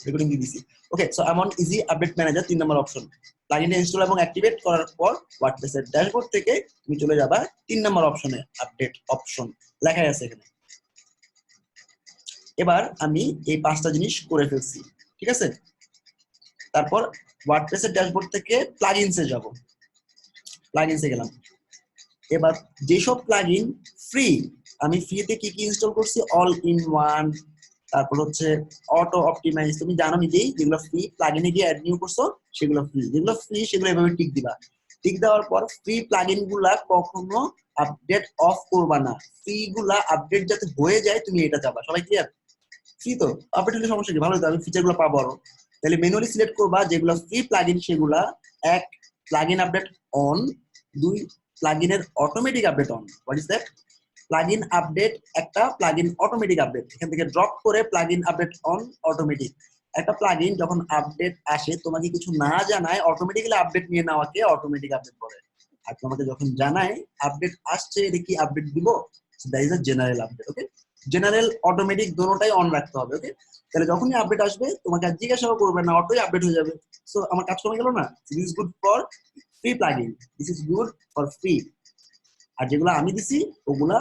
Recording দিয়ে দিছি। Okay, so I'm on easy update manager 3 number option. প্লাগইনটা install এবং অ্যাক্টিভেট করার পর ওয়ার্ডপ্রেসের ড্যাশবোর্ড থেকে তুমি চলে যাবা 3 নম্বর অপশনে, আপডেট অপশন লেখাই আছে এখানে। এবার আমি এই 5টা জিনিস করে ফেলছি, ঠিক আছে। তারপর ওয়ার্ডপ্রেসের ড্যাশবোর্ড থেকে প্লাগইনসে যাব, প্লাগইনসে গেলাম। এবার যেসব প্লাগইন ফ্রি, আমি ফ্রিতে কি কি ইনস্টল করছি, অল ইন ওয়ান, তারপর হচ্ছে অটো অপটিমাইজ, তুমি জানো নিজেই যেগুলো ফ্রি প্লাগইনে গিয়ে অ্যাড নিউ করছো সেগুলো ফ্রি, যেগুলো ফ্রি সেগুলো এভাবে টিক দিবা। টিক দেওয়ার পর ফ্রি প্লাগইন গুলা কখনো আপডেট অফ করবা না, ফ্রি গুলা আপডেট যাতে হয়ে যায় তুমি এটা চাবা। সবাই ক্লিয়ার? ফ্রি তো আপডেট হলে সমস্যা কি, ভালো তো, আমি ফিচার গুলো পাবো আরো। তাহলে ম্যানুয়ালি সিলেক্ট করবা যেগুলো ফ্রি প্লাগইন সেগুলা, 1 প্লাগইন আপডেট অন, 2 প্লাগইনের automatic update on. What is that? Plugin update একটা, প্লাগইন অটোমেটিক আপডেট, এখান থেকে ড্রপ করে প্লাগইন আপডেট অন অটোমেটিক। একটা প্লাগইন যখন আপডেট আসে তোমাকে কিছু না জানায় অটোমেটিক্যালি আপডেট নিয়ে নেওয়াকে অটোমেটিক আপডেট বলে। আর তোমাকে যখন জানায় আপডেট আসছে, এটা কি আপডেট দিব, that is a general update. Okay, general automatic দুটোটাই অন রাখতে হবে। ওকে, তাহলে যখনই আপডেট আসবে তোমাকে আর জিজ্ঞাসাও করবে না, অটোই আপডেট হয়ে যাবে। সো আমার কাজ কমে গেল না? This is good for free plugin, this is good for free. আর যেগুলো আমি দিছি ওগুলা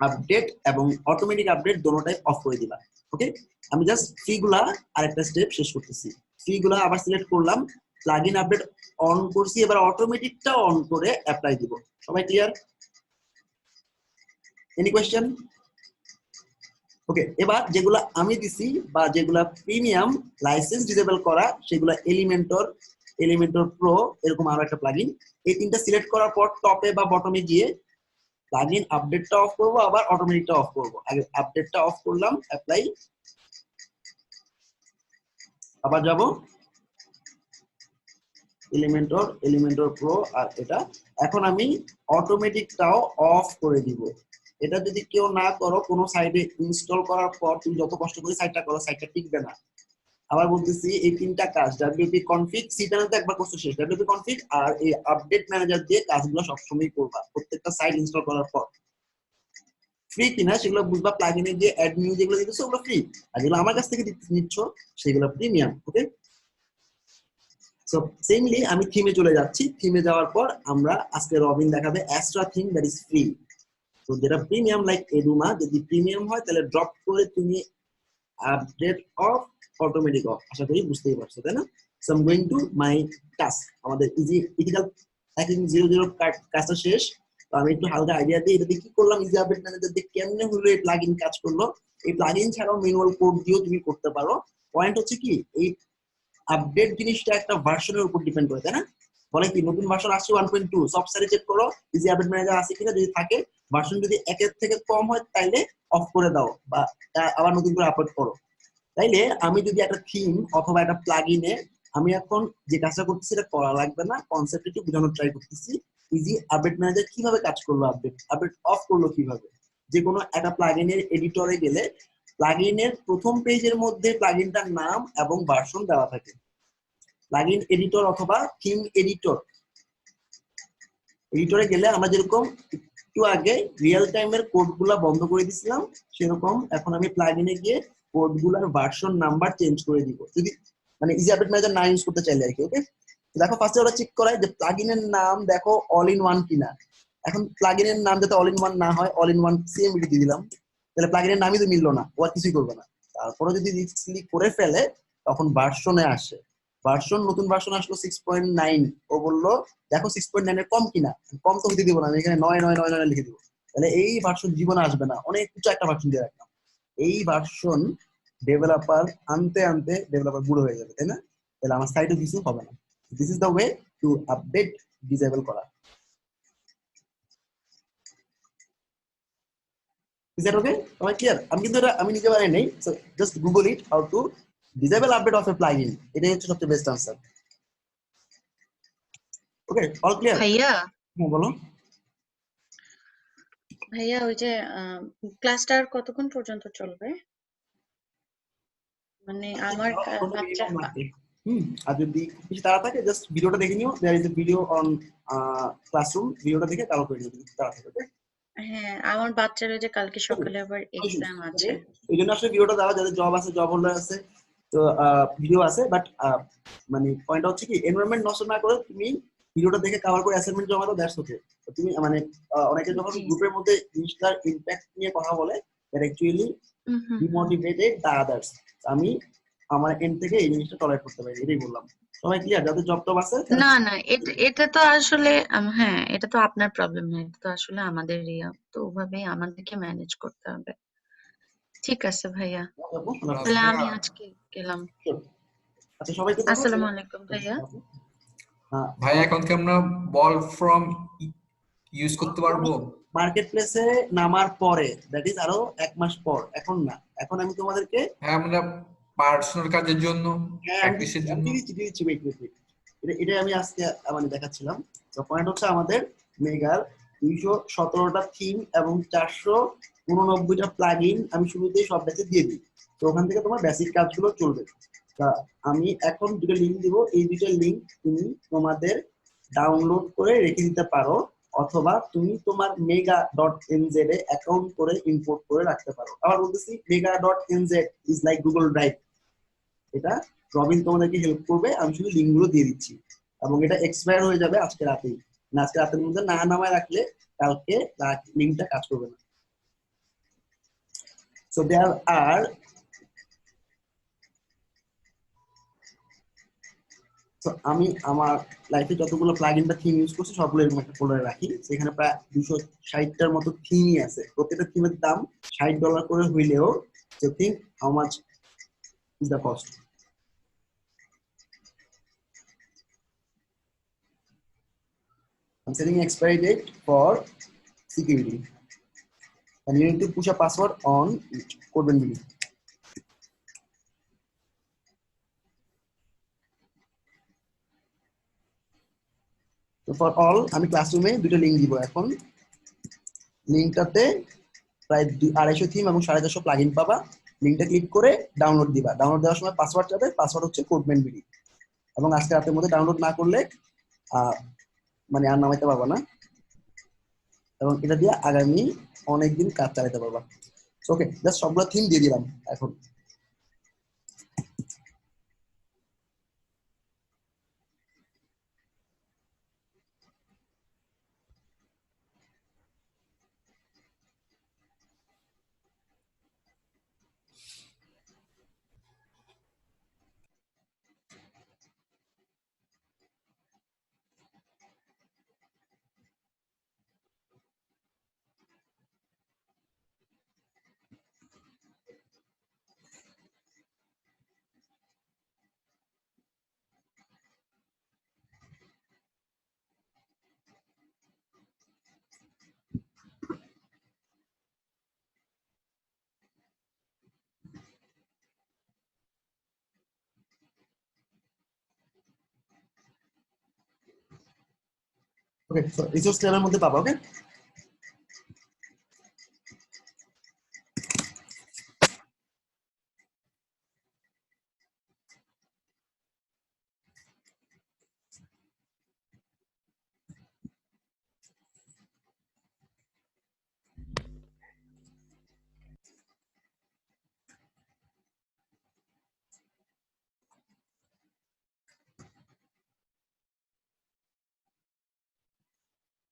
আপডেট এবং অটোমেটিক আপডেট দুটোটাই অফ করে দিবা। ওকে, আমি জাস্ট ফ্রি গুলা আরেকটা স্টেপ শেষ করতেছি। ফ্রি গুলা আবার সিলেক্ট করলাম, প্লাগইন আপডেট অন করছি, এবার অটোমেটিকটা অন করে অ্যাপ্লাই দিব। সবাই ক্লিয়ার? Any question? ওকে, এবার যেগুলা আমি দিছি বা যেগুলা প্রিমিয়াম লাইসেন্স ডিসেবল করা সেগুলা এলিমেন্টর প্রো, এরকম আরো একটা প্লাগইন। এই তিনটা সিলেক্ট করার পর টপে বা বটমে গিয়ে প্লাগইন আপডেটটা অফ করব, আবার অটোমেটিকটা অফ করব। আগে আপডেটটা অফ করলাম, অ্যাপ্লাই, আবার যাব এলিমেন্টর প্রো, আর এটা এখন আমি অটোমেটিকটাও অফ করে দিব। এটা যদি কেউ না করো, কোনো সাইডে ইনস্টল করার পর তুমি যত কষ্ট করে সাইটটা করো, সাইটটা টিকবে না। আবার বলতেছি, এই তিনটা কাজ ডব্লিউপি কনফিগ, সিটাতে একবার করছো শেষ, ডব্লিউপি কনফিগ আর এই আপডেট ম্যানেজার দিয়ে কাজগুলো সবসময় করবা প্রত্যেকটা সাইট ইনস্টল করার পর। ফ্রি কিনা সেগুলো বুঝবা, প্লাগইনে গিয়ে অ্যাড নিউ যেগুলো দিতেছো ওগুলো ফ্রি, আর যেগুলো আমার কাছ থেকে নিচ্ছ সেগুলো প্রিমিয়াম। ওকে, সো সেমলি আমি থিমে চলে যাচ্ছি। থিমে যাওয়ার পর আমরা আজকে রবিন দেখাবে Astra theme, that is free. তো যেটা প্রিমিয়াম লাইক এডুমা, যদি প্রিমিয়াম হয় তাহলে ড্রপ করে তুমি আপডেট অফ, অটোমেটিক অফ। আশা করি বুঝতেই পারছো, তাই না? So I am going to my task. আমাদের ইজি ইথিক্যাল হ্যাকিং 00 কাজটা শেষ। তো আমি একটু হালকা আইডিয়া দিই এটা দিয়ে কি করলাম, ইজি আপডেট ম্যানেজার দিয়ে কেমনে হলো এই প্লাগইন কাজ করলো। এই প্লাগইন ছাড়াও ম্যানুয়াল কোড দিয়েও তুমি করতে পারো। পয়েন্ট হচ্ছে কি, এই আপডেট জিনিসটা একটা ভার্সনের উপর ডিপেন্ড করে, তাই না? বলে কি নতুন ভার্সন আসছে 1.2, সব সাইডে চেক করো ইজি আপডেট ম্যানেজার আছে কিনা, যদি থাকে ভার্সন যদি 1 এর থেকে কম হয় তাইলে অফ করে দাও বা আবার নতুন করে আপলোড করো। তাইলে আমি যদি একটা থিম অথবা একটা প্লাগইনে আমি এখন যে কাজটা করতেছি এটা করা লাগবে না, কনসেপ্ট একটু বোঝানোর ট্রাই করতেছি। ইজি আপডেট ম্যানেজার কিভাবে কাজ করলো, আপডেট অফ করলো কিভাবে। যে কোনো একটা প্লাগইনের এডিটরে গেলে প্লাগইনের প্রথম পেজের মধ্যে প্লাগইনটার নাম এবং ভার্সন দেওয়া থাকে। প্লাগইন এডিটর অথবা থিম এডিটরে গেলে আমরা যেরকম একটু আগে রিয়েল টাইমের কোডগুলা বন্ধ করে দিছিলাম, সেরকম এখন আমি প্লাগইনে গিয়ে কোডগুলোর ভার্সন নাম্বার চেঞ্জ করে দিব, যদি মানে ইজি আপডেট ম্যানেজার না ইউজ করতে চাইলে আর কি। ওকে, দেখো ফার্স্টে ওরা চেক করায় যে প্লাগইনের নাম দেখো অল ইন ওয়ান কিনা। এখন প্লাগইনের নাম যাতে অল ইন ওয়ান না হয়, অল ইন ওয়ান সিএমডি দিয়ে দিলাম, তাহলে প্লাগইনের নামই তো মিললো না, ও আর কিছুই করবে না। তারপরে যদি রিস্কলি করে ফেলে তখন ভার্সনে আসে, ভার্সন নতুন ভার্সন আসলো 6.9, ও বললো দেখো 6.9 এর কম কিনা, কম তো হতে দিব না, আমি এখানে 9 লিখে দিব। তাহলে এই ভার্সন জীবনে আসবে না, অনেক উঁচু একটা ভার্সন দিয়ে রাখলাম। এই ভার্সন ডেভেলপার আনতে আনতে ডেভেলপার বুড়ো হয়ে যাবে, তাই না? তাহলে আমার সাইটে কিছু হবে না। This is the way to update disable করা। Is that okay? সবাই ক্লিয়ার? আমি কিন্তু এটা আমি নিজে বানাই নেই, so just Google it how to disable update of a plugin, এটাই হচ্ছে সবচেয়ে best answer. Okay, all clear? ভাইয়া হ্যাঁ বলো। ভাইয়া ওই যে ক্লাসটা আর কতক্ষণ পর্যন্ত চলবে? মানে আমার বাচ্চা আর যদি কিছু তাড়া থাকে জাস্ট ভিডিওটা দেখে নিও, there is a video on classroom, ভিডিওটা দেখে তারপর করে নিও তাড়া থাকে। ওকে, হ্যাঁ আমার বাচ্চার ওই যে কালকে সকালে আবার এক্সাম আছে। এই জন্য আসলে ভিডিওটা দেওয়া, যাদের জব আছে জব হোল্ডার আছে তো ভিডিও আছে, বাট মানে পয়েন্টটা হচ্ছে কি এনভায়রনমেন্ট নষ্ট না করে তুমি ভিডিওটা দেখে কভার করে অ্যাসাইনমেন্ট জমা দাও, দ্যাটস ওকে। তুমি মানে অনেকে যখন জি। গ্রুপের মধ্যে জিনিসটার ইমপ্যাক্ট নিয়ে কথা বলে, that actually demotivated the others. আমি আমার এন্ড থেকে এই জিনিসটা টলারেট করতে পারি, এটাই বললাম। সবাই ক্লিয়ার? যাদের জব টব আছে তারা না না, এটা তো আসলে হ্যাঁ, এটা তো আপনার প্রবলেম না, এটা তো আসলে আমাদের ইয়া, তো ওভাবেই আমাদেরকে ম্যানেজ করতে হবে। ঠিক আছে ভাইয়া, তাহলে আমি ভাইয়া আজকে গেলাম। আচ্ছা সবাইকে দেখো। আসসালামু আলাইকুম ভাইয়া। হ্যাঁ, ভাইয়া এখন কি আমরা বল ফ্রম ইউজ করতে পারবো? মার্কেট প্লেসে নামার পরে, দ্যাট ইজ আরো 1 মাস পর, এখন না। এখন আমি তোমাদেরকে হ্যাঁ, আমরা পার্সোনাল কাজের জন্য, হ্যাঁ আমি প্র্যাকটিসের দিচ্ছি, জন্য। wait, এটা আমি আজকে মানে দেখাচ্ছিলাম। তো পয়েন্ট হচ্ছে আমাদের মেগার 217টা থিম এবং 489টা প্লাগইন আমি শুরুতেই সব ব্যাচে দিয়ে দিই। তো ওখান থেকে তোমার বেসিক কাজগুলো চলবে। তা আমি এখন দুটো লিংক দিব, এই দুটো লিংক তুমি তোমাদের ডাউনলোড করে রেখে দিতে পারো, অথবা তুমি তোমার mega.nz এ অ্যাকাউন্ট করে ইম্পোর্ট করে রাখতে পারো। আবার বলতেছি, mega.nz is like Google drive. এটা রবিন তোমাদেরকে হেল্প করবে, আমি শুধু লিঙ্কগুলো দিয়ে দিচ্ছি। এবং এটা এক্সপায়ার হয়ে যাবে আজকে রাতেই, না আজকে রাতের মধ্যে না নামায় রাখলে কালকে লিঙ্কটা কাজ করবে না। সো দেয়ার আর তো আমি আমার লাইফে যতগুলো প্লাগইন বা থিম ইউজ করছি সবগুলো এরকম একটা ফোল্ডারে রাখি। সেখানে প্রায় 260টার মতো থিমই আছে। প্রত্যেকটা থিমের দাম $60 করে হইলেও so think how much is the cost. I'm setting expiry date for security. And you need to push a password on CodeBenBD. So for all, আমি ক্লাসরুমে দুটো লিংক দিব এখন। লিংকটাতে প্রায় 250 থিম এবং 450 প্লাগইন পাবা। লিংকটা ক্লিক করে ডাউনলোড দিবা। ডাউনলোড দেওয়ার সময় পাসওয়ার্ড চাবে, পাসওয়ার্ড হচ্ছে CodeBenBD। এবং আজকে রাতের মধ্যে ডাউনলোড না করলে মানে আর নামাইতে পারবা না, এবং এটা দিয়ে আগামী অনেকদিন কাজ চালাতে পারবা। ওকে, জাস্ট সবগুলো থিম দিয়ে দিলাম এখন। ওকে, সো রিসোর্স ট্যাবের মধ্যে পাবা। ওকে,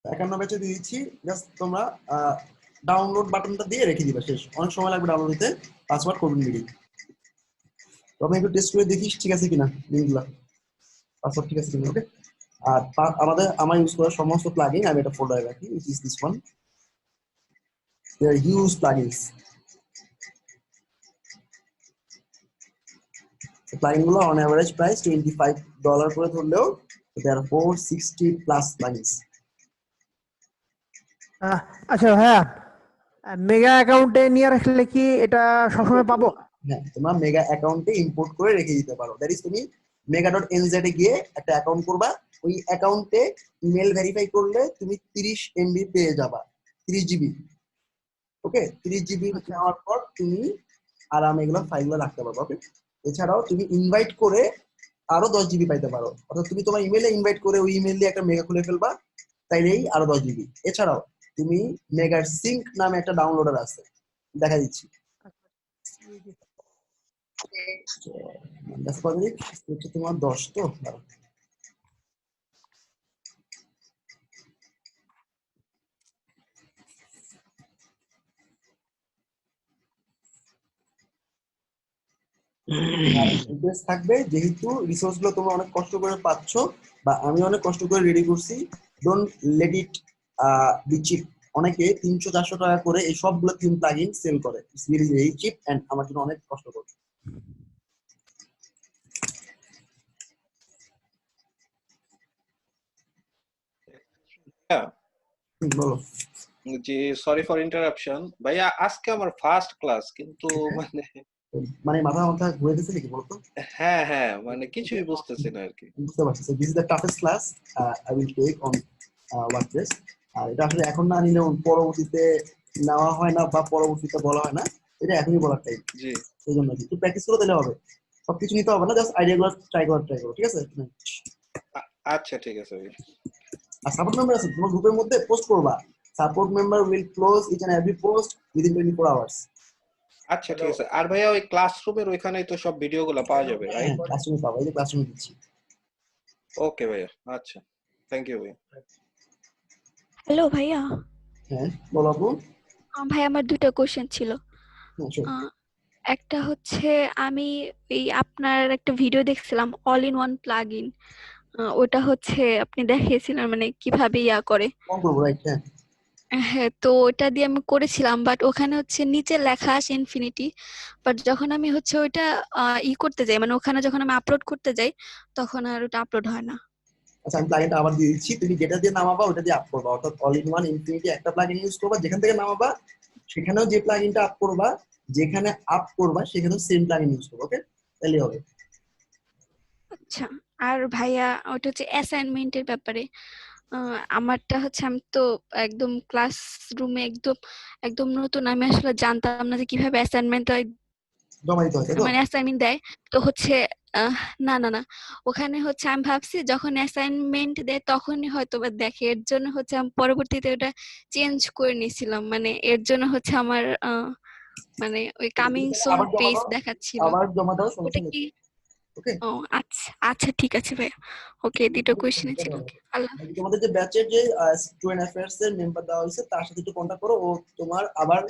একান্ন ব্যাচে দিয়ে দিচ্ছি। জাস্ট তোমরা ডাউনলোড বাটনটা দিয়ে রেখে দিবা, শেষ। অনেক সময় লাগবে ডাউনলোড দিতে। Password CodeBenBD। তবে একটু টেস্ট করে দেখিস ঠিক আছে কিনা, লিঙ্কগুলো পাসওয়ার্ড ঠিক আছে কিনা। ওকে, আর আমার ইউজ করা সমস্ত প্লাগইন আমি এটা ফোল্ডারে রাখি, which is this one. There are huge plugins. প্লাগইনগুলো অন এভারেজ প্রাইস $25 করে ধরলেও there are 460 plus plugins. আচ্ছা ভাইয়া, মেগা অ্যাকাউন্টে নিয়ে রাখলে কি এটা সবসময় পাবো? হ্যাঁ, তোমরা মেগা অ্যাকাউন্টে ইম্পোর্ট করে রেখে দিতে পারো। দ্যাট ইজ, তুমি mega.nz এ গিয়ে একটা অ্যাকাউন্ট করবা। ওই অ্যাকাউন্টে ইমেল ভেরিফাই করলে তুমি 30 MB পেয়ে যাবা, 30 GB। ওকে, 30 GB নেওয়ার পর তুমি আরামে এগুলো ফাইলগুলো রাখতে পারবে। ওকে, এছাড়াও তুমি ইনভাইট করে আরো 10 GB পাইতে পারো। অর্থাৎ তুমি তোমার ইমেলে ইনভাইট করে ওই ইমেল দিয়ে একটা মেগা খুলে ফেলবা, তাইলেই আরো 10 GB। এছাড়াও তুমি মেগার সিঙ্ক নামে একটা ডাউনলোডার আছে, দেখা দিচ্ছি। 10 কত তারিখ হচ্ছে তোমার 10 তো দাঁড়াও। ইন্টারেস্ট থাকবে যেহেতু রিসোর্স গুলো তোমরা অনেক কষ্ট করে পাচ্ছ বা আমি অনেক কষ্ট করে রেডি করছি, don't let it be cheap. অনেকে 300-400 টাকা করে এই সবগুলো থিম প্লাগইন সেল করে, it's very very cheap and আমার জন্য অনেক কষ্ট করছে। হ্যাঁ, বলো। জি, সরি ফর ইন্টারাপশন ভাইয়া। আজকে আমার ফার্স্ট ক্লাস, কিন্তু মানে মানে মাথা মাথা ঘুরে দিচ্ছে নাকি বলতো? হ্যাঁ হ্যাঁ, মানে কিছুই বুঝতেছি না আর কি। বুঝতে পারছি। So this is the toughest class I will take on WordPress. আর এটা আসলে এখন না নিলেও পরবর্তীতে নেওয়া হয় না বা পরবর্তীতে বলা হয় না, এটা এখনই বলার টাইম। জি, এই জন্য একটু প্র্যাকটিস করে দিলে হবে, সবকিছু নিতে হবে না, জাস্ট আইডিয়াগুলো ট্রাই করো, ঠিক আছে? আচ্ছা ঠিক আছে ভাই। আর সাপোর্ট মেম্বার আছে তোমার গ্রুপের মধ্যে, পোস্ট করবা। Support member will close each and every post within 24 hours. আচ্ছা ঠিক আছে। আর ভাইয়া ওই ক্লাসরুমের ওইখানেই তো সব ভিডিওগুলো পাওয়া যাবে, হ্যাঁ, রাইট? ক্লাসরুমে পাবো, এই যে ক্লাসরুমে দিচ্ছি। ওকে ভাইয়া, আচ্ছা, থ্যাংক ইউ ভাইয়া। হ্যালো ভাইয়া। হ্যাঁ বলো আপু। ভাই আমার দুটো কোশ্চেন ছিল। হ্যাঁ sure. একটা হচ্ছে আমি এই আপনার একটা ভিডিও দেখছিলাম all in one plug in, ওটা হচ্ছে আপনি দেখিয়েছিলেন মানে কিভাবে ইয়া করে। কম করবো, রাইট? হ্যাঁ হ্যাঁ, তো ওটা দিয়ে আমি করেছিলাম, বাট ওখানে হচ্ছে নিচে লেখা আসে ইনফিনিটি, বাট যখন আমি হচ্ছে ওইটা করতে যাই, মানে ওখানে যখন আমি আপলোড করতে যাই তখন আর ওটা আপলোড হয় না। আচ্ছা, আমি প্লাগইনটা আবার দিয়ে দিচ্ছি, তুমি যেটা দিয়ে নামাবা ওটা দিয়ে আপ করবা, অর্থাৎ অল ইন ওয়ান ইনফিনিটি একটা প্লাগইন ইউজ করবা, যেখান থেকে নামাবা সেখানেও যে প্লাগইনটা আপ করবা, যেখানে আপ করবা সেখানেও সেম প্লাগইন ইউজ করবা, ওকে? তাহলেই হবে। আচ্ছা, আর ভাইয়া ওটা হচ্ছে অ্যাসাইনমেন্টের ব্যাপারে। আমারটা হচ্ছে আমি তো একদম ক্লাসরুমে একদম একদম নতুন, আমি আসলে জানতাম না যে কিভাবে অ্যাসাইনমেন্ট জমা দিতে হয়, তাই তো? মানে অ্যাসাইনমেন্ট দেয়। তো হচ্ছে না না না, ওখানে হচ্ছে আমি ভাবছি যখন অ্যাসাইনমেন্ট দেয় তখনই হয়তো বা দেখে, এর জন্য হচ্ছে আমি পরবর্তীতে ওটা চেঞ্জ করে নিয়েছিলাম, মানে এর জন্য হচ্ছে আমার মানে ওই কামিং সুন আবার জমা পেজ দাও, দেখাচ্ছিল। আবার জমা দাও, সমস্যা ওটা নেই, কি? ওকে? ও আচ্ছা আচ্ছা, ঠিক আছে ভাই। ওকে, দুটো কোশ্চেন ছিল। ওকে, আল্লাহ। তোমাদের যে ব্যাচের যে স্টুডেন্ট অ্যাফেয়ার্স এর মেম্বার দেওয়া হয়েছে তার সাথে একটু কন্টাক্ট করো, ও তোমার আবার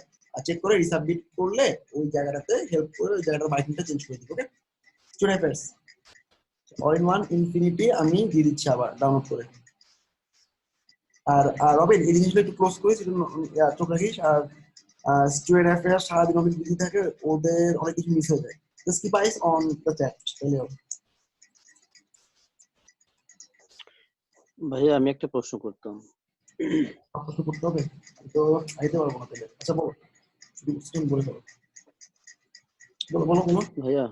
চেক করে রিসাবমিট করলে ওই জায়গাটাতে হেল্প করে ওই জায়গাটার মার্কিংটা চেঞ্জ করে দিবে, okay? Student affairs all in one infinity আমি দিয়ে দিচ্ছি আবার ডাউনলোড করে। আর রবিন, এই জিনিসগুলো একটু ক্লোজ করিস, একটু চোখ রাখিস। আর স্টুডেন্ট অ্যাফেয়ার্স সারাদিন অনেক বিজি থাকে, ওদের অনেক কিছু মিস হয়ে যায়। Just keep ice on the chat, তাহলে হবে। ভাইয়া আমি একটা প্রশ্ন করতাম। প্রশ্ন করতে হবে তো আইতে পারবো না তাহলে। আচ্ছা বলো, শুধু বলে ফেলো, বলো বলো বলো। ভাইয়া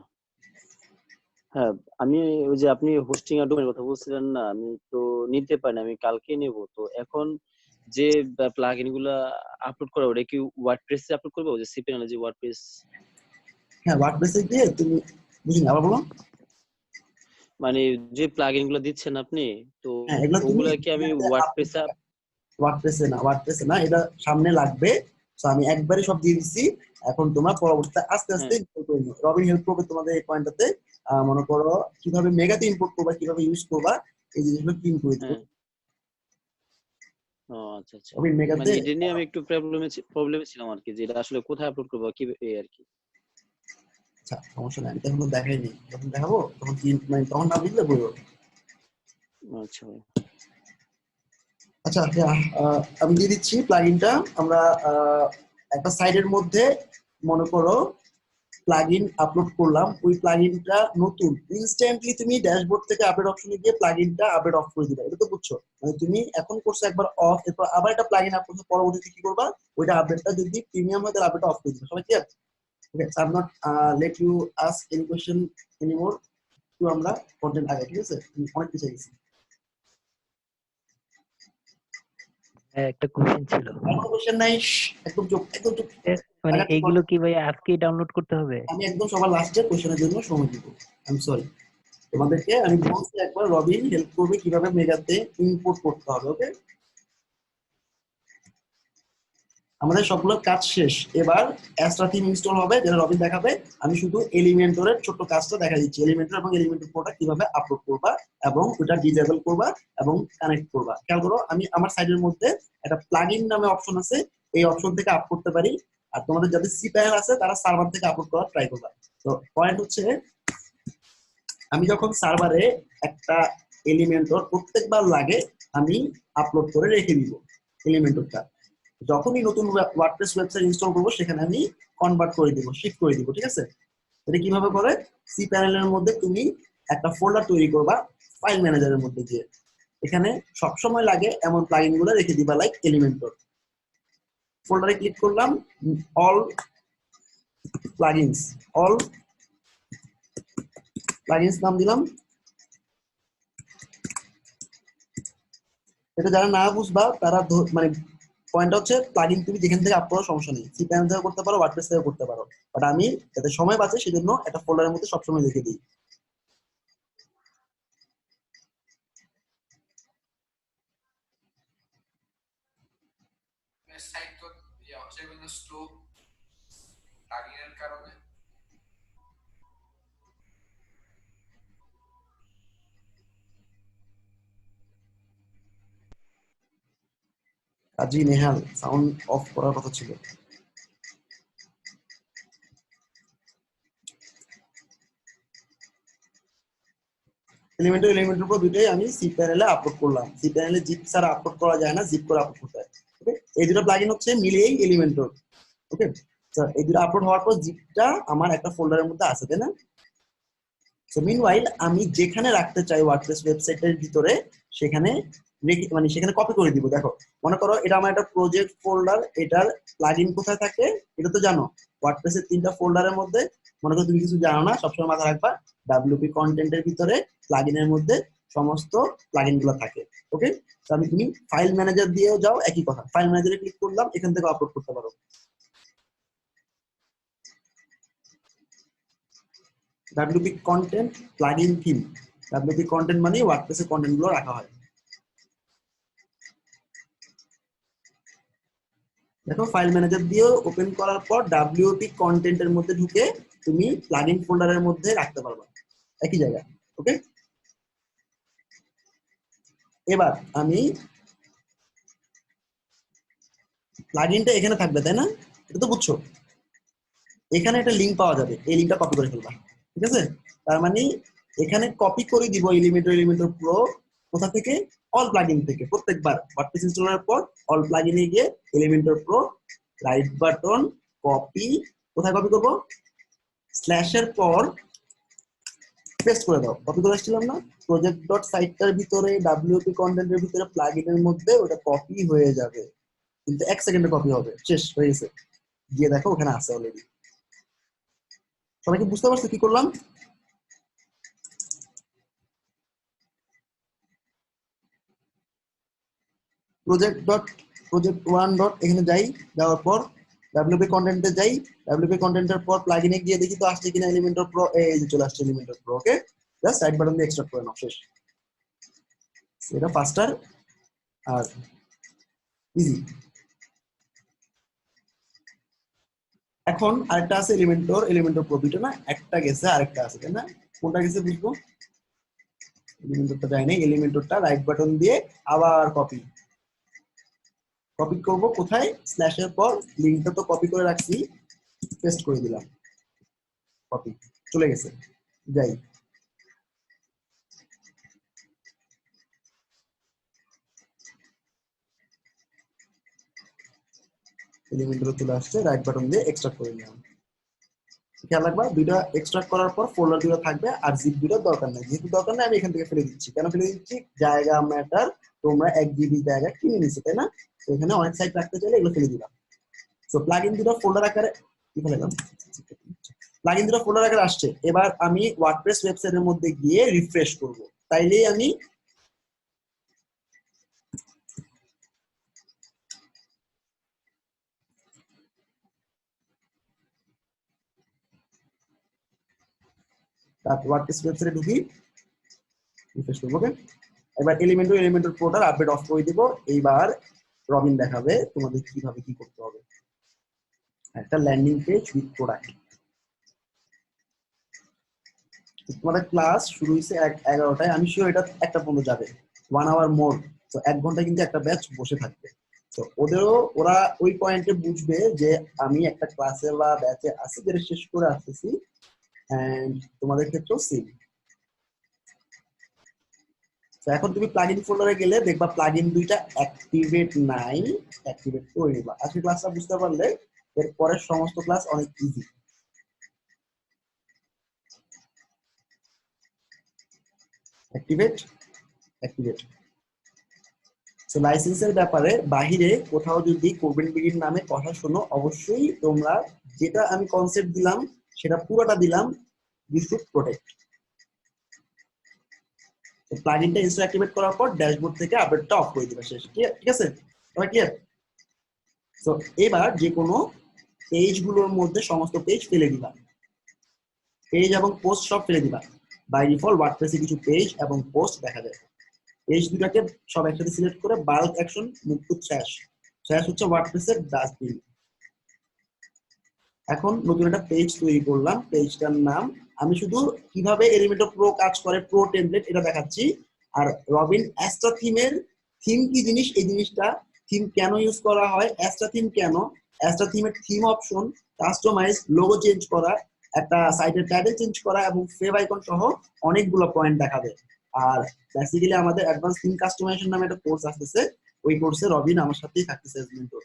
হ্যাঁ, আমি ওই যে আপনি হোস্টিং আর ডোমেনের কথা বলছিলেন না, আমি তো নিতে পারি না, আমি কালকে নেব। তো এখন যে প্লাগইন গুলা আপলোড করা, ওটা কি ওয়ার্ডপ্রেসে আপলোড করবো, যে সিপিএন যে ওয়ার্ডপ্রেস? হ্যাঁ, ওয়ার্ডপ্রেসে গিয়ে তুমি, বুঝিনি আবার বলো। মানে যে প্লাগইন গুলো দিচ্ছেন আপনি, তো হ্যাঁ, এগুলো তুমি ওগুলা কি আমি ওয়ার্ডপ্রেসে না, এটা সামনে লাগবে। তো আমি একবারে সব দিয়ে দিচ্ছি, এখন তোমরা পরবর্তীতে আস্তে আস্তে ইম্পোর্ট করে নিও। রবিন হেল্প করবে তোমাদের এই পয়েন্টটাতে। মনে করো কিভাবে মেগাতে ইম্পোর্ট করবা, কিভাবে ইউজ করবা, এই জিনিসগুলো ক্লিন করে দিবে। ও আচ্ছা আচ্ছা, রবিন মেগাতে, মানে এটা নিয়ে আমি একটু প্রবলেমে ছিলাম আর কি, যে এটা আসলে কোথায় আপলোড করবো কি এই আর কি। আচ্ছা সমস্যা নাই, আমি তো এখনো দেখাইনি, যখন দেখাবো তখন কি মানে তখন না বুঝলে বলবো। আচ্ছা ভাই। আচ্ছা আমি দিয়ে দিচ্ছি প্লাগইনটা। আমরা একটা সাইডের মধ্যে মনে করো প্লাগইন আপলোড করলাম, ওই প্লাগইনটা নতুন ইনস্ট্যান্টলি তুমি ড্যাশবোর্ড থেকে আপডেট অপশনে গিয়ে প্লাগইনটা আপডেট অফ করে দিবে। এটা তো বুঝছো? মানে তুমি এখন করছো একবার অফ, এরপর আবার একটা প্লাগইন আপ করছো, পরবর্তীতে কি করবা, ওইটা আপডেটটা যদি প্রিমিয়াম হয় তাহলে আপডেটটা অফ করে দিবে। সবাই clear? Okay, so I am not let you ask any question anymore, তো আমরা কন্টেন্ট আগে, ঠিক আছে? অনেক কিছু গেছি। একটা কোশ্চেন ছিল, কোনো কোশ্চেন নাই, একদম চুপ, একদম চুপ। মানে এইগুলো কি ভাই আজকেই ডাউনলোড করতে হবে? আমি একদম সবার লাস্টে কোশ্চেনের জন্য সময় দিব। আই এম সরি, তোমাদেরকে আমি বলছি একবার রবিন হেল্প করবে কিভাবে মেগাতে ইম্পোর্ট করতে হবে, ওকে? আমাদের সবগুলো কাজ শেষ। এবার অ্যাস্ট্রা থিম ইনস্টল হবে, যেটা রবিন দেখাবে। আমি শুধু এলিমেন্টরের ছোট্ট কাজটা দেখা দিচ্ছি, এলিমেন্টর এবং এলিমেন্টর প্রোটা কিভাবে আপলোড করবা এবং ওটা ডিসেবল করবা এবং কানেক্ট করবা। খেয়াল করো, আমি আমার সাইডের মধ্যে একটা প্লাগইন নামে অপশন আছে, এই অপশন থেকে আপ করতে পারি। আর তোমাদের যাদের সি প্যানেল আছে তারা সার্ভার থেকে আপলোড করার ট্রাই করবা। তো পয়েন্ট হচ্ছে, আমি যখন সার্ভারে একটা এলিমেন্টর প্রত্যেকবার লাগে আমি আপলোড করে রেখে দিব এলিমেন্টরটা। যখনই নতুন ওয়ার্ডপ্রেস ওয়েবসাইট ইনস্টল করবো সেখানে আমি কনভার্ট করে দিব, শিফট করে দিব। ঠিক আছে, এটা কিভাবে করে? সি প্যানেলের মধ্যে তুমি একটা ফোল্ডার তৈরি করবা ফাইল ম্যানেজারের মধ্যে গিয়ে, এখানে সবসময় লাগে এমন প্লাগইন গুলো রেখে দিবা, লাইক এলিমেন্টর। ফোল্ডারে ক্লিক করলাম, অল প্লাগইনস, অল প্লাগইনস নাম দিলাম। এটা যারা না বুঝবা তারা মানে পয়েন্ট হচ্ছে, প্লাগইন তুমি যেখান থেকে আপ করো সমস্যা নেই, সি প্যানেল থেকে করতে পারো, ওয়ার্ডপ্রেস থেকে করতে পারো, বাট আমি যাতে সময় বাঁচে সেজন্য একটা ফোল্ডারের মধ্যে সবসময় রেখে দিই। সাইট তো হচ্ছে স্লো প্লাগইনের কারণে। কাজী নেহাল, সাউন্ড অফ করার কথা ছিল। এলিমেন্টের উপর দুটোই আমি সি প্যানেলে আপলোড করলাম। সি প্যানেলে জিপ ছাড়া আপলোড করা যায় না, জিপ করে আপলোড করতে হয়। ওকে, এই দুটো প্লাগইন হচ্ছে মিলিয়েই এলিমেন্টর। ওকে, এই দুটো আপলোড হওয়ার পর জিপটা আমার একটা ফোল্ডারের মধ্যে আছে, তাই না? সো মিনওয়াইল আমি যেখানে রাখতে চাই ওয়ার্ডপ্রেস ওয়েবসাইটের ভিতরে সেখানে মানে সেখানে কপি করে দিব। দেখো, মনে করো এটা আমার একটা প্রজেক্ট ফোল্ডার, এটার প্লাগইন কোথায় থাকে এটা তো জানো, ওয়ার্ডপ্রেসের 3টা ফোল্ডারের মধ্যে। মনে করো তুমি কিছু জানো না, সবসময় মাথায় রাখবা ডাব্লিউপি কন্টেন্টের ভিতরে প্লাগইনের মধ্যে সমস্ত প্লাগইন গুলো থাকে। ওকে, তো আমি তুমি ফাইল ম্যানেজার দিয়েও যাও, একই কথা, ফাইল ম্যানেজারে ক্লিক করলাম, এখান থেকে আপলোড করতে পারো। WP content plugin theme, WP content মানে ওয়ার্ডপ্রেসের কন্টেন্ট গুলো রাখা হয়। দেখো, ফাইল ম্যানেজার দিয়ে ওপেন করার পর ডাব্লিউপি কন্টেন্টের মধ্যে ঢুকে তুমি প্লাগইন ফোল্ডারের মধ্যে রাখতে পারবা একই জায়গায়। ওকে, এবার আমি প্লাগইনটা এখানে থাকবে, তাই না? এটা তো বুঝছো। এখানে একটা লিংক পাওয়া যাবে, এই লিংকটা কপি করে ফেলবা। ঠিক আছে, তার মানে এখানে কপি করে দিব এলিমেন্টর প্রো। কোথা থেকে? অল প্লাগইন থেকে। প্রত্যেকবার ওয়ার্ডপ্রেস ইনস্টল করার পর অল প্লাগইনে গিয়ে Elementor pro, right button, copy. কোথায় কপি করব? স্ল্যাশের পর পেস্ট করে দাও। কপি করে আসছিলাম না, প্রজেক্ট ডট সাইটটার ভিতরে ডাব্লিউপি কন্টেন্টের ভিতরে প্লাগইনের মধ্যে ওটা কপি হয়ে যাবে, কিন্তু 1 সেকেন্ডে কপি হবে, শেষ হয়ে গেছে। গিয়ে দেখো ওখানে আছে অলরেডি। সবাই কি বুঝতে পারছো কি করলাম? প্রজেক্ট 1 ডট এখানে যাই, যাওয়ার পর ডাব্লিউপি কন্টেন্টে যাই, ডাব্লিউপি কন্টেন্টের পর প্লাগইনে গিয়ে দেখি তো আসছে কিনা এলিমেন্টর প্রো। এই যে চলে আসছে এলিমেন্টর প্রো। ওকে, জাস্ট রাইট বাটন দিয়ে এক্সট্রাক্ট করে নাও, শেষ। এটা ফাস্টার আর ইজি। এখন আরেকটা আছে এলিমেন্টর প্রো, দুটো না, একটা গেছে আরেকটা আছে, তাই না? কোনটা গেছে বুঝবো? এলিমেন্টরটা যায় নাই, এলিমেন্টরটা রাইট বাটন দিয়ে আবার কপি করব। কোথায়? স্ল্যাশের পর লিংকটা তো কপি করে রাখছি, পেস্ট করে দিলাম, কপি চলে গেছে। যাই, এলিমেন্টর চলে আসছে, রাইট বাটন দিয়ে এক্সট্রাক্ট করে নিলাম। খেয়াল রাখবা, দুইটা এক্সট্রাক্ট করার পর ফোল্ডার দুটো থাকবে আর জিপ দুটো দরকার নেই। যেহেতু দরকার নেই আমি এখান থেকে ফেলে দিচ্ছি। কেন ফেলে দিচ্ছি? জায়গা ম্যাটার, তোমরা 1 জিবি জায়গা কিনে নিছো, তাই না? তো এখানে অনেক সাইট রাখতে চাইলে এগুলো ফেলে দিলাম। সো প্লাগইন দুটো ফোল্ডার আকারে কি ফেলাম, প্লাগইন দুটো ফোল্ডার আকারে আসছে। এবার আমি ওয়ার্ডপ্রেস ওয়েবসাইটের মধ্যে গিয়ে রিফ্রেশ করব, তাইলেই আমি ওয়ার্ডপ্রেস ওয়েবসাইটে ঢুকি, রিফ্রেশ করব। ওকে, এবার এলিমেন্টর প্রোটার আপডেট অফ করে দিব। এইবার রবিন দেখাবে তোমাদের কিভাবে কি করতে হবে। একটা ল্যান্ডিং পেজ উইথ প্রোডাক্ট। তোমাদের ক্লাস শুরু হয়েছে 11টায়, আমি শিওর এটা 1টা পর্যন্ত যাবে, 1 আওয়ার মোর। তো 1 ঘন্টা কিন্তু একটা ব্যাচ বসে থাকবে। তো ওরা ওই পয়েন্টে বুঝবে যে আমি একটা ক্লাসে বা ব্যাচে আছি, যেটা শেষ করে আসতেছি। এন্ড তোমাদের ক্ষেত্রেও সেম। তো এখন তুমি প্লাগইন ফোল্ডারে গেলে দেখবা প্লাগইন দুইটা অ্যাক্টিভেট নাই, অ্যাক্টিভেট করে নিবা। আজকে ক্লাসটা বুঝতে পারলে এরপরের সমস্ত ক্লাস অনেক ইজি। Activate activate. সো লাইসেন্সের ব্যাপারে বাহিরে কোথাও যদি কোবেন বিডির নামে কথা শোনো, অবশ্যই তোমরা যেটা আমি কনসেপ্ট দিলাম সেটা পুরোটা দিলাম, ইউ শুড প্রোটেক্ট। তো প্লাগইনটা ইনস্টল অ্যাক্টিভেট করার পর ড্যাশবোর্ড থেকে আপডেটটা অফ করে দিবা, শেষ। ঠিক আছে, সবাই ক্লিয়ার? সো এবার যে কোনো পেজগুলোর মধ্যে সমস্ত পেজ ফেলে দিবা, পেজ এবং পোস্ট সব ফেলে দিবা। বাই ডিফল্ট ওয়ার্ডপ্রেসে কিছু পেজ এবং পোস্ট দেখা যায়। পেজ দুটাকে সব একসাথে সিলেক্ট করে bulk action move to trash. Trash হচ্ছে ওয়ার্ডপ্রেসের ডাস্টবিন। এখন নতুন একটা পেজ তৈরি করলাম, পেজটার নাম আমি শুধু কিভাবে এলিমেন্টর প্রো কাজ করে, প্রো টেমপ্লেট, এটা দেখাচ্ছি। আর রবিন অ্যাস্ট্রা থিমের থিম কি জিনিস, এই জিনিসটা থিম কেন ইউজ করা হয়, অ্যাস্ট্রা থিম কেন, অ্যাস্ট্রা থিমের theme option, customize, logo change করা, একটা সাইটের টাইটেল চেঞ্জ করা এবং ফেভ আইকন সহ অনেকগুলো পয়েন্ট দেখাবে। আর বেসিক্যালি আমাদের অ্যাডভান্স থিম কাস্টমাইজেশন নামে একটা কোর্স আসতেছে, ওই কোর্সে রবিন আমার সাথেই থাকতেছে as mentor।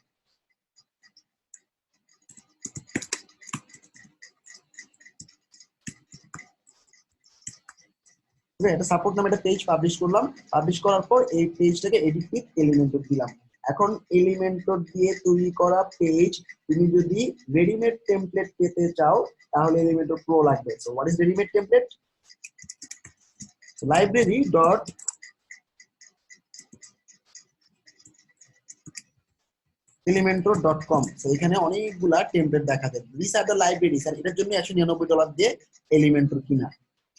এটা সাপোর্ট নামে একটা পেজ পাবলিশ করলাম। পাবলিশ করার পর এই পেজটাকে এডিট উইথ এলিমেন্টর দিলাম। এখন এলিমেন্টর দিয়ে তৈরি করা পেজ তুমি যদি রেডিমেড টেমপ্লেট পেতে চাও তাহলে এলিমেন্টর প্রো লাগবে। So what is readymade template? Library dot elementor.com। So এখানে অনেকগুলা টেমপ্লেট দেখা যায়। This are the library. Sir এটার জন্য $199 দিয়ে এলিমেন্টর কিনা।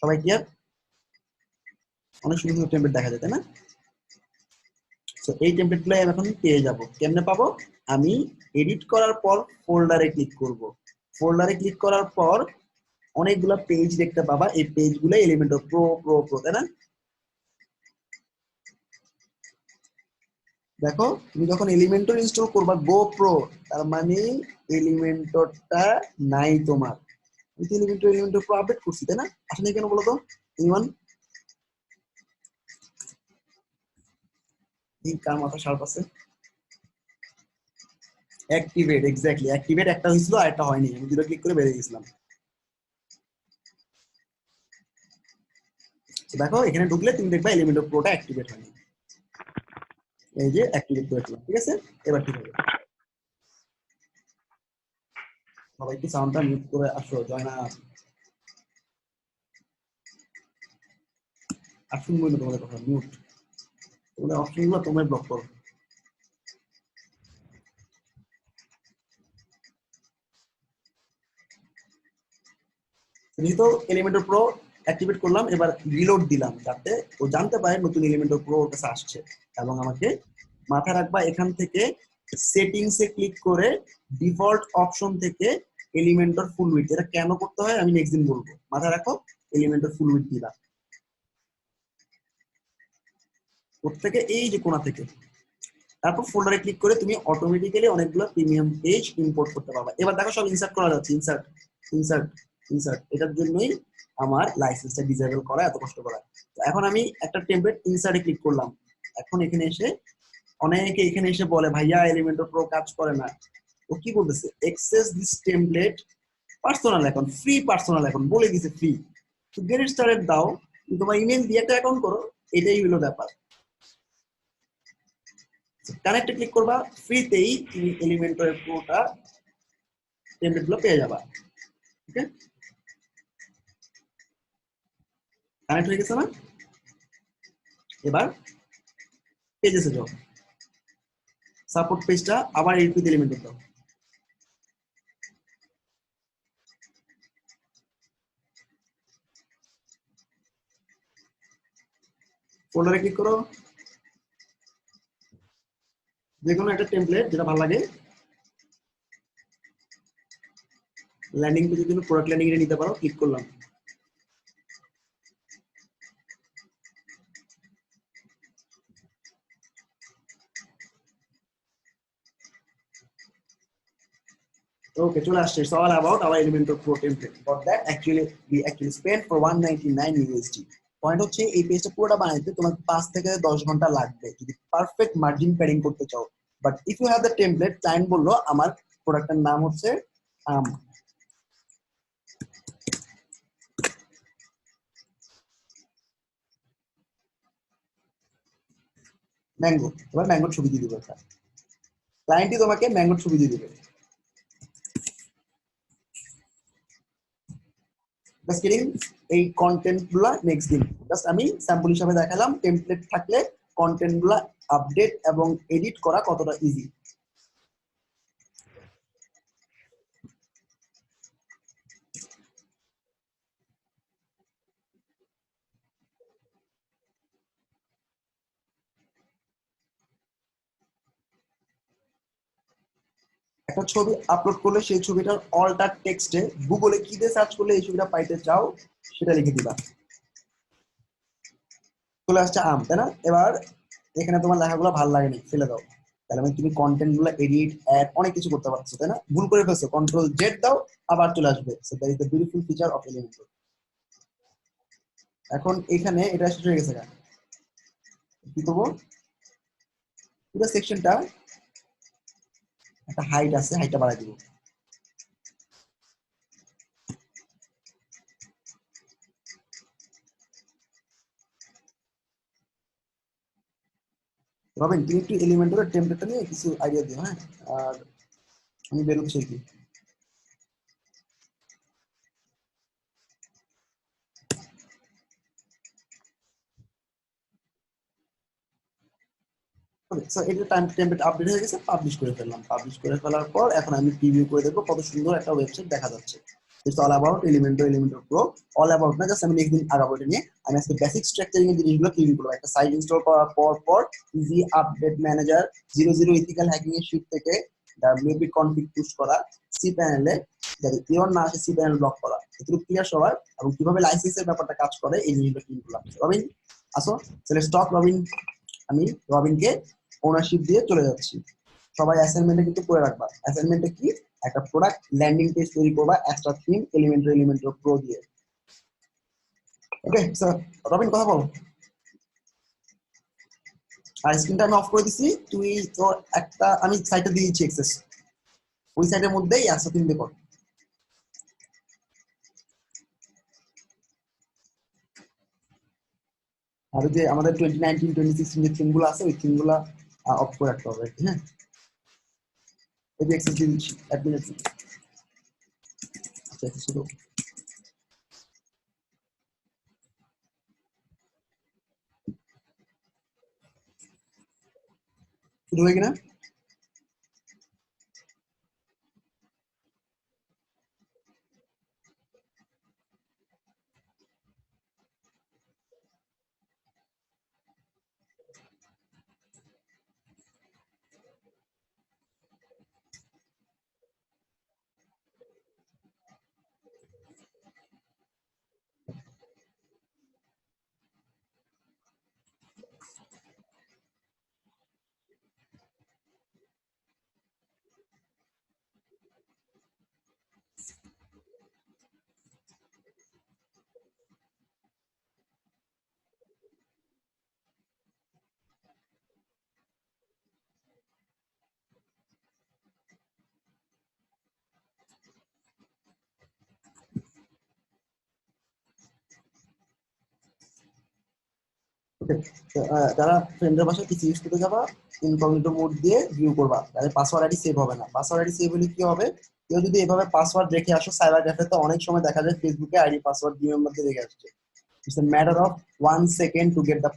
সবাই ক্লিয়ার? অনেক সুন্দর সুন্দর টেমপ্লেট দেখা যায়, তাই না? তো এই টেমপ্লেট গুলো আমি এখন পেয়ে যাব। কেমনে পাবো? আমি এডিট করার পর ফোল্ডারে ক্লিক করব। ফোল্ডারে ক্লিক করার পর অনেকগুলো পেজ দেখতে পাবা, এই পেজগুলো এলিমেন্টর প্রো প্রো প্রো, তাই না? দেখো তুমি যখন এলিমেন্টর ইনস্টল করবা গো প্রো, তার মানে এলিমেন্টরটা নাই তোমার। আমি তো এলিমেন্টর প্রো আপডেট করছি, তাই না? আসলে কেন বলো তো? এনিওয়ান? এই কার মাথা শার্প আছে? অ্যাক্টিভেট, এক্স্যাক্টলি অ্যাক্টিভেট একটা হয়েছিল আর একটা হয়নি, আমি দুটো ক্লিক করে বেরিয়ে গেছিলাম। দেখো এখানে ঢুকলে তুমি দেখবা এলিমেন্টর প্রোটা অ্যাক্টিভেট হয়নি। এই যে অ্যাক্টিভেট করেছিলাম, ঠিক আছে? এবার ঠিক হবে। সবাই একটু সাউন্ডটা মিউট করে আসো, জয়না। আর শুনবো না তোমাদের কথা, মিউট। তোমাদের অপশনগুলো তোমরা ব্লক করো। যেহেতু এলিমেন্টর প্রো অ্যাক্টিভেট করলাম, এবার রিলোড দিলাম যাতে ও জানতে পারে নতুন এলিমেন্টর প্রো ওর কাছে আসছে। এবং আমাকে মাথায় রাখবা এখান থেকে সেটিংসে ক্লিক করে ডিফল্ট অপশন থেকে এলিমেন্টর ফুল উইডথ, এটা কেন করতে হয় আমি নেক্সট দিন বলবো। মাথায় রাখো এলিমেন্টর ফুল উইডথ দিবা প্রত্যেকে এই যে কোণা থেকে। তারপর ফোল্ডারে ক্লিক করে তুমি অটোমেটিক্যালি অনেকগুলো প্রিমিয়াম পেজ ইম্পোর্ট করতে পারবা। এবার দেখো সব ইনসার্ট করা যাচ্ছে, ইনসার্ট ইনসার্ট ইনসার্ট। এটার জন্যই আমার লাইসেন্সটা ডিসেবল করা, এত কষ্ট করা। তো এখন আমি একটা টেমপ্লেট ইনসার্টে ক্লিক করলাম। এখন এখানে এসে অনেকে এখানে এসে বলে ভাইয়া এলিমেন্টর প্রো কাজ করে না। ও কি বলতেছে? Access this template personal account, free personal account বলে দিছে ফ্রি। তো গেট স্টার্টেড দাও, তোমার ইমেল দিয়ে একটা অ্যাকাউন্ট করো, এটাই হলো ব্যাপার। কানেক্টে ক্লিক করবা, ফ্রিতেই তুমি এলিমেন্টর প্রোটা টেমপ্লেট গুলো পেয়ে যাবা। ওকে, কানেক্ট হয়ে গেছে না? এবার পেজেসে যাও, সাপোর্ট পেজটা আবার এডিট উইথ এলিমেন্টর দাও। ফোল্ডারে ক্লিক করো, যে কোনো একটা টেমপ্লেট যেটা ভালো লাগে ল্যান্ডিং পেজের জন্য প্রোডাক্ট ল্যান্ডিং এ নিতে পারো, ক্লিক করলাম। Okay, চলে আসছে। It's all about our Elementor Pro template. For that, we actually spent for 199 USD. Point হচ্ছে এই পেজটা পুরোটা বানাইতে তোমার 5 থেকে 10 ঘন্টা লাগবে যদি পারফেক্ট মার্জিন প্যাডিং করতে চাও। But if you have the template, client বললো আমার প্রোডাক্টের নাম হচ্ছে ম্যাঙ্গো, এবার ম্যাঙ্গোর ছবি দিয়ে দিবে। ক্লায়েন্টই তোমাকে ম্যাঙ্গোর ছবি দিয়ে দিবে। জাস্ট কিডিং, এই কন্টেন্ট গুলা নেক্সট দিন জাস্ট আমি স্যাম্পল হিসাবে দেখালাম টেমপ্লেট থাকলে কন্টেন্ট গুলা আপডেট এবং এডিট করা কতটা ইজি। একটা ছবি আপলোড করলে সেই ছবিটার অল্টার টেক্সটে গুগলে কি দিয়ে সার্চ করলে এই ছবিটা পাইতে চাও সেটা লিখে দিবা। চলে আসছে আম, তাই না? এবার এখানে তোমার লেখাগুলো ভালো লাগেনি, ফেলে দাও। তাহলে মানে তুমি কন্টেন্ট গুলো এডিট, অ্যাড অনেক কিছু করতে পারছো, তাই না? ভুল করে ফেলছো, কন্ট্রোল জেড দাও, আবার চলে আসবে। So that is the beautiful feature of Elementor. এখন এখানে এটা শেষ হয়ে গেছে, কি করবো? পুরো সেকশনটা একটা হাইট আছে, হাইটটা বাড়াই দিব। রবিন, তুমি একটু এলিমেন্টরের টেমপ্লেটটা নিয়ে কিছু আইডিয়া দিও, হ্যাঁ? আর আমি বেরোচ্ছি কি এটা টেমপ্লেট আপডেট হয়ে গেছে, পাবলিশ করে ফেললাম। পাবলিশ করে ফেলার পর এখন আমি প্রিভিউ করে দেখবো কত সুন্দর একটা ওয়েবসাইট দেখা যাচ্ছে। It's all about Elementor pro. All about না, জাস্ট আমি নেক্সট দিন আগাবো এটা নিয়ে। আমি আজকে বেসিক স্ট্রাকচারিং এর জিনিসগুলো ক্লিন করবো। একটা সাইট ইনস্টল করার পর easy update manager, 00 ethical hacking এর শিট থেকে WP কনফিগ পুশ করা, সি প্যানেলে যাতে ইওর না আসে সি প্যানেল ব্লক করা, এগুলো ক্লিয়ার সবার, এবং কিভাবে লাইসেন্সের ব্যাপারটা কাজ করে এই জিনিসগুলো ক্লিন করলাম। রবিন আসো, তাহলে স্টক রবিন। আমি রবিনকে ওনারশিপ দিয়ে চলে যাচ্ছি। সবাই অ্যাসাইনমেন্টে কিন্তু করে রাখবা। অ্যাসাইনমেন্টে কি একটা প্রোডাক্ট ল্যান্ডিং পেজ তৈরি করবা এক্সট্রা থিম এলিমেন্টর প্রো দিয়ে। ওকে স্যার, রবিন কথা বল। আর স্ক্রিনটা আমি অফ করে দিছি। তুই তো একটা আমি সাইটে দিয়ে দিচ্ছি অ্যাক্সেস, ওই সাইটের মধ্যেই এক্সট্রা থিম দিয়ে কর। আর যে আমাদের 2019 2016 যে থিমগুলো আছে ওই থিমগুলো অফ করে রাখতে হবে, হ্যাঁ? এই যে অ্যাক্সেস দিয়ে দিচ্ছি অ্যাডমিন। আচ্ছা শুরু শুরু হয়ে কিনা? যারা ফ্রেন্ডের বাসায় পিসি ইউজ করতে যাবা, ইনকগনিটো মোড দিয়ে ভিউ করবা, তাহলে পাসওয়ার্ড আইডি সেভ হবে না। পাসওয়ার্ড আইডি সেভ হলে কি হবে? কেউ যদি এভাবে পাসওয়ার্ড রেখে আসো সাইবার ক্যাফেতে, অনেক সময় দেখা যায় ফেসবুকে আইডি পাসওয়ার্ড ডিএম মধ্যে রেখে আসছে। It's a matter of 1 second to get the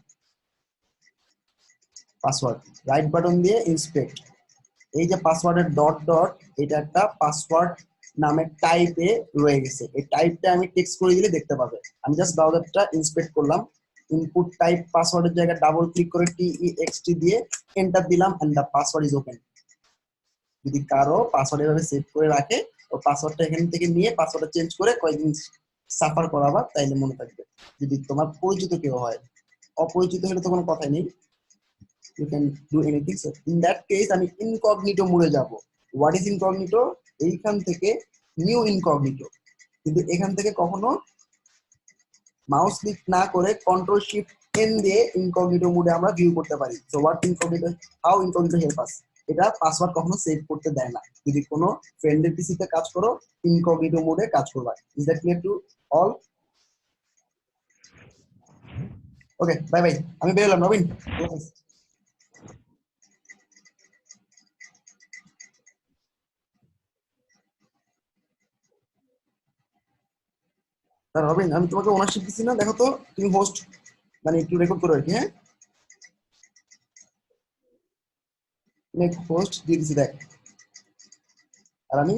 password. Right button দিয়ে ইন্সপেক্ট, এই যে পাসওয়ার্ডের ডট ডট, এটা একটা পাসওয়ার্ড নামে টাইপে রয়ে গেছে। এই টাইপটা আমি টেক্সট করে দিলে দেখতে পাবে। আমি জাস্ট ব্রাউজারটা ইন্সপেক্ট করলাম, ইনপুট টাইপ পাসওয়ার্ডের জায়গায় ডাবল ক্লিক করে TEXT দিয়ে এন্টার দিলাম and the password is open. যদি কারো পাসওয়ার্ড এভাবে সেভ করে রাখে ও পাসওয়ার্ডটা এখান থেকে নিয়ে পাসওয়ার্ডটা চেঞ্জ করে কয়েকদিন সাফার করাবা, তাইলে মনে থাকবে। যদি তোমার পরিচিত কেউ হয়, অপরিচিত হলে তো কোনো কথাই নেই, you can do anything. So in that case আমি ইনকগনিটো মোডে যাব। What is incognito? এইখান থেকে নিউ ইনকগনিটো, কিন্তু এখান থেকে কখনো মাউস ক্লিক না করে কন্ট্রোল শিফট এন দিয়ে ইনকগনিটো মোডে আমরা ভিউ করতে পারি। So what incognito, how incognito help us, এটা পাসওয়ার্ড কখনো সেভ করতে দেয় না। যদি কোনো ফ্রেন্ডের পিসিতে কাজ করো ইনকগনিটো মোডে কাজ করবা। Is that clear to all? Okay, bye bye, আমি বেরোলাম। নবীন, আল্লাহ হাফেজ। স্যার রবিন, আমি তোমাকে ওনারশিপ দিচ্ছি না, দেখো তো তুমি হোস্ট, মানে একটু রেকর্ড করো আর কি। হ্যাঁ, হোস্ট দিয়ে দিচ্ছি দেখ, আর আমি